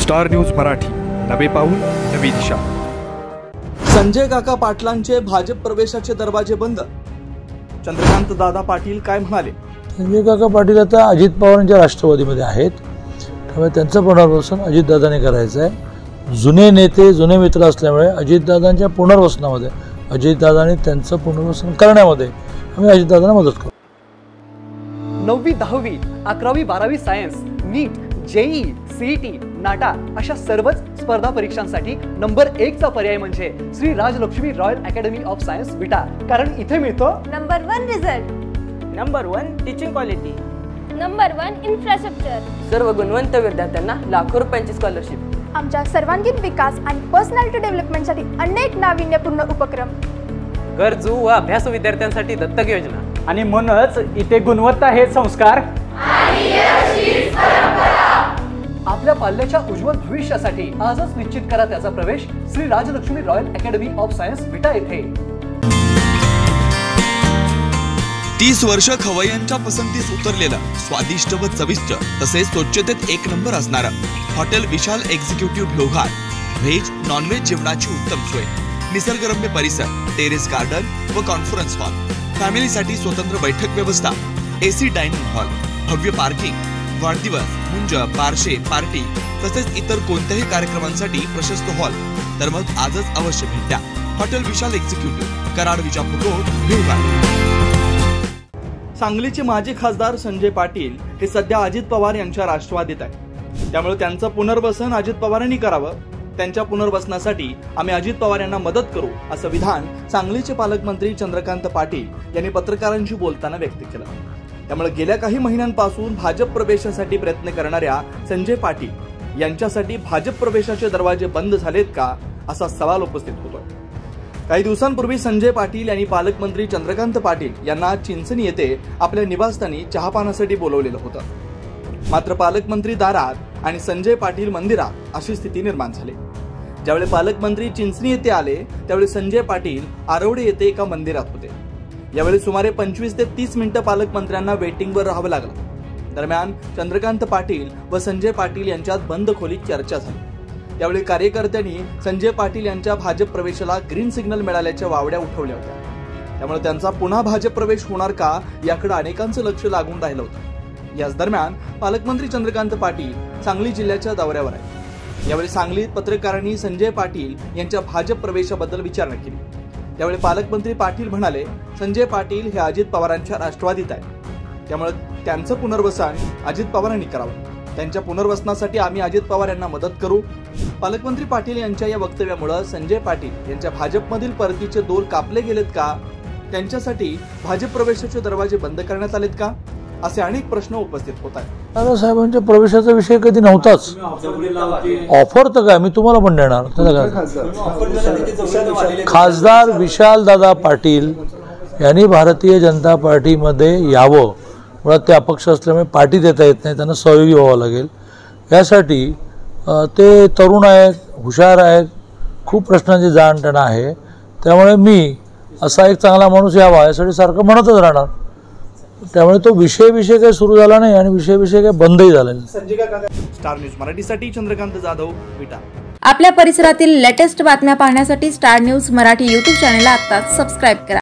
Star news Marathi, नवे पाऊल नवी दिशा। संजय काका पाटलांचे भाजप प्रवेशाचे दरवाजे बंद, चंद्रकांत दादा पाटील काय म्हणाले? संजय काका पाटील आता अजित पवारांच्या राष्ट्रवादीमध्ये आहेत, त्यामुळे त्यांचं पुनर्वसन अजितदादांनी करायचं आहे। जुने नेते जुने मित्र असल्यामुळे अजितदादांच्या पुनर्वसनामध्ये अजितदादांनी त्यांचं पुनर्वसन करण्यामध्ये आम्ही अजितदादांना मदत करू। 9वी 10वी 11वी 12वी science, NEET, JEE, CET, NATA अशा सर्वच स्पर्धा परीक्षांसाठी नंबर 1 चा पर्याय म्हणजे Shri Rajlakshmi royal academy of science Vita. कारण इथे मिळतो number 1 result, number 1 teaching quality, number 1 infrastructure, सर्व गुणवंत विद्यार्थ्यांना लाखो रुपयांची स्कॉलरशिप। आमच्या सर्वांगीण विकास आणि पर्सनॅलिटी डेव्हलपमेंटसाठी अनेक नाविन्यपूर्ण उपक्रम, गरजू व अभ्यास विद्यार्थ्यांसाठी दत्तक योजना, आणि म्हणूनच इथे गुणवत्ता हे संस्कार आपल्या पाल्याच्या उज्ज्वल भविष्यासाठी आजच निश्चित करा त्याचा प्रवेश Shri Rajlakshmi royal academy of science Vita येथे। 30 वर्ष खवय्यांच्या पसंतीस उतरलेलं स्वादिष्ट व चविष्ट तसेच स्वच्छतेत एक नंबर असणारं हॉटेल विशाल एक्झिक्युटिव्ह लोहार। व्हेज नॉन व्हेज जेवणाची उत्तम सोय, निसर्गरम्य परिसर, टेरेस गार्डन व कॉन्फरन्स हॉल, फॅमिलीसाठी स्वतंत्र बैठक व्यवस्था, एसी डायनिंग हॉल, भव्य पार्किंग, वाढदिवस, मुंज, बारशे, पार्टी तसेच इतर कोणत्याही कार्यक्रमांसाठी प्रशस्त हॉल। तर मग आजच अवश्य भेट द्या हॉटेल विशाल एक्झिक्युटिव्ह, कराड विजापूर रोड, भिवगाव। सांगलीचे माजी खासदार संजय पाटील हे सध्या अजित पवार यांच्या राष्ट्रवादीत आहेत, त्यामुळे त्यांचं पुनर्वसन अजित पवारांनी करावं। त्यांच्या पुनर्वसनासाठी आम्ही अजित पवार यांना मदत करू, असं विधान सांगलीचे पालकमंत्री चंद्रकांत पाटील यांनी पत्रकारांशी बोलताना व्यक्त केलं। त्यामुळे गेल्या काही महिन्यांपासून भाजप प्रवेशासाठी प्रयत्न करणाऱ्या संजय पाटील यांच्यासाठी भाजप प्रवेशाचे दरवाजे बंद झालेत का, असा सवाल उपस्थित होतोय। काही दिवसांपूर्वी संजय पाटील यांनी पालकमंत्री चंद्रकांत पाटील यांना चिंचणी येथे आपल्या निवासस्थानी चहापानासाठी बोलवलेलं होतं। मात्र पालकमंत्री दारात आणि संजय पाटील मंदिरात अशी स्थिती निर्माण झाली। ज्यावेळी पालकमंत्री चिंचणी येथे आले त्यावेळी संजय पाटील आरवडे येथे एका मंदिरात होते। यावेळी सुमारे 25 ते 30 मिनिटं पालकमंत्र्यांना वेटिंगवर राहावं लागलं। दरम्यान चंद्रकांत पाटील व संजय पाटील यांच्यात बंद खोलीत चर्चा झाली। यावेळी कार्यकर्त्यांनी संजय पाटील यांच्या भाजप प्रवेशाला ग्रीन सिग्नल मिळाल्याच्या वावड्या उठवल्या होत्या। त्यामुळे त्यांचा पुन्हा भाजप प्रवेश होणार का याकडे अनेकांचं लक्ष लागून राहिलं होतं। याच दरम्यान पालकमंत्री चंद्रकांत पाटील सांगली जिल्ह्याच्या दौऱ्यावर आहेत। यावेळी सांगलीत पत्रकारांनी संजय पाटील यांच्या भाजप प्रवेशाबद्दल विचारणा केली। त्यावेळी पालकमंत्री पाटील म्हणाले, संजय पाटील हे अजित पवारांच्या राष्ट्रवादीत आहेत, त्यामुळे त्यांचं पुनर्वसन अजित पवारांनी करावं। त्यांच्या पुनर्वसनासाठी आम्ही अजित पवार यांना मदत करू। पालकमंत्री पाटील यांच्या या वक्तव्यामुळे संजय पाटील यांच्या भाजपमधील परतीचे दोर कापले गेलेत का, त्यांच्यासाठी भाजप प्रवेशाचे दरवाजे बंद करण्यात आलेत का, असे अनेक प्रश्न उपस्थित होत आहेत। दादासाहेबांच्या प्रवेशाचा विषय कधी नव्हताच। ऑफर तर काय मी तुम्हाला पण देणार। खासदार विशाल दादा पाटील यांनी भारतीय जनता पार्टीमध्ये यावं, मुळात ते अपक्ष असल्यामुळे पार्टी देता येत नाही, त्यांना सहयोगी व्हावं लागेल। यासाठी ते तरुण आहेत, हुशार आहेत, खूप प्रश्नांची जाण त्यांना आहे, त्यामुळे मी असा एक चांगला माणूस यावा यासाठी सारखं म्हणतच राहणार। त्यामुळे तो विषय काही सुरू झाला नाही आणि विषय काही बंदही झाला नाही। स्टार न्यूज मराठीसाठी चंद्रकांत जाधव, विटा। आपल्या परिसरातील लेटेस्ट बातम्या पाहण्यासाठी स्टार न्यूज मराठी YouTube चॅनलला आत्ताच सबस्क्राईब करा।